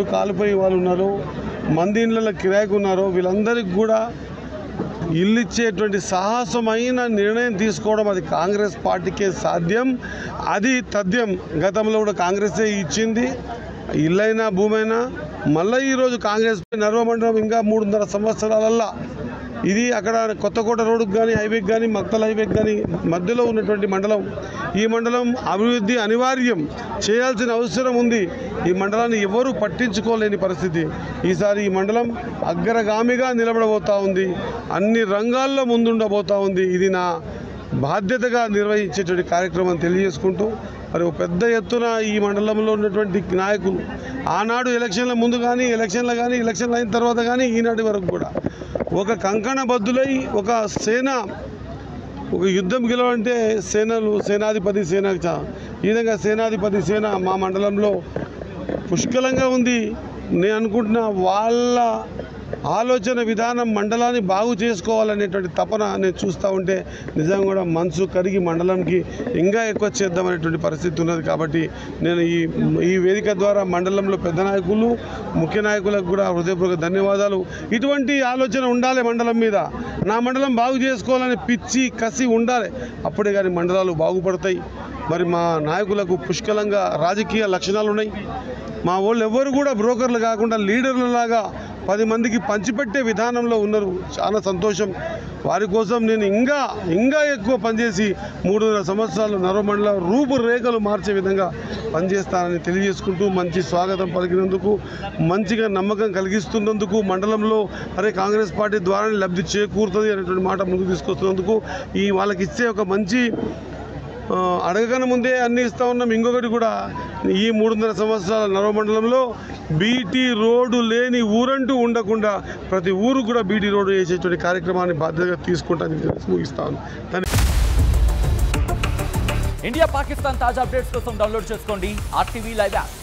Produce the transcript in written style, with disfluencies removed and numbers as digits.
ఇల్లు కాలిపోయి వాళ్ళు ఉన్నారో, మంది ఇళ్ళ కిరాయికి ఉన్నారో, వీళ్ళందరికీ కూడా ఇల్లు ఇచ్చేటువంటి సాహసమైన నిర్ణయం తీసుకోవడం అది కాంగ్రెస్ పార్టీకే సాధ్యం. అది తథ్యం. గతంలో కూడా కాంగ్రెసే ఇచ్చింది. ఇల్లైనా భూమైనా మళ్ళీ ఈరోజు కాంగ్రెస్ నర్వమండలం ఇంకా 3.5 సంవత్సరాలల్లా ఇది అక్కడ కొత్తకోట రోడ్డుకు కానీ, హైవేకి కానీ, మక్తల్ హైవేకి కానీ మధ్యలో ఉన్నటువంటి మండలం. ఈ మండలం అభివృద్ధి అనివార్యం, చేయాల్సిన అవసరం ఉంది. ఈ మండలాన్ని ఎవరూ పట్టించుకోలేని పరిస్థితి. ఈసారి ఈ మండలం అగ్రగామిగా నిలబడబోతూ ఉంది, అన్ని రంగాల్లో ముందుండబోతూ ఉంది. ఇది నా బాధ్యతగా నిర్వహించేటువంటి కార్యక్రమం తెలియజేసుకుంటూ, మరి పెద్ద ఎత్తున ఈ మండలంలో ఉన్నటువంటి నాయకులు ఆనాడు ఎలక్షన్ల ముందు కానీ, ఎలక్షన్లు అయిన తర్వాత కానీ, ఈనాటి వరకు కూడా ఒక కంకణబద్దులై ఒక యుద్ధం గెలవంటే సేనాధిపతి సేన ఈ విధంగా సేనాధిపతి సేన మా మండలంలో పుష్కలంగా ఉంది. నేను అనుకుంటున్నా వాళ్ళ ఆలోచన విధానం మండలాన్ని బాగు చేసుకోవాలనేటువంటి తపన నేను చూస్తూ ఉంటే నిజంగా కూడా మనసు కరిగి మండలంకి ఇంకా ఎక్కువ చేద్దామనేటువంటి పరిస్థితి ఉన్నది. కాబట్టి నేను ఈ వేదిక ద్వారా మండలంలో పెద్ద నాయకులు, ముఖ్య నాయకులకు కూడా హృదయపూర్వక ధన్యవాదాలు. ఇటువంటి ఆలోచన ఉండాలి మండలం మీద. నా మండలం బాగు చేసుకోవాలని పిచ్చి కసి ఉండాలి, అప్పుడే కానీ మండలాలు బాగుపడతాయి. మరి మా నాయకులకు పుష్కలంగా రాజకీయ లక్షణాలు ఉన్నాయి. మా వాళ్ళు ఎవరు కూడా బ్రోకర్లు కాకుండా లీడర్లలాగా 10 మందికి పంచిపెట్టే విధానంలో ఉన్నారు. చాలా సంతోషం. వారి కోసం నేను ఇంకా ఎక్కువ పనిచేసి 3.5 సంవత్సరాలు నర్వమండల రూపురేఖలు మార్చే విధంగా పనిచేస్తానని తెలియజేసుకుంటూ, మంచి స్వాగతం పలికినందుకు, మంచిగా నమ్మకం కలిగిస్తున్నందుకు, మండలంలో కాంగ్రెస్ పార్టీ ద్వారానే లబ్ధి చేకూరుతుంది అనేటువంటి మాట ముందుకు తీసుకొస్తున్నందుకు, వాళ్ళకి ఇచ్చే ఒక మంచి అడగకన ముందే అన్నీ ఇస్తూ ఉన్నాం. ఇంకొకటి కూడా, ఈ 3.5 సంవత్సరాల నర్వమండలంలో బీటీ రోడ్డు లేని ఊరంటూ ఉండకుండా ప్రతి ఊరు కూడా బీటీ రోడ్డు వేసేటువంటి కార్యక్రమాన్ని బాధ్యతగా తీసుకుంటానని ముగిస్తాను. ఇండియా పాకిస్తాన్ తాజా అప్డేట్స్ కోసం డౌన్లోడ్ చేసుకోండి RTV లైవ్ యాప్.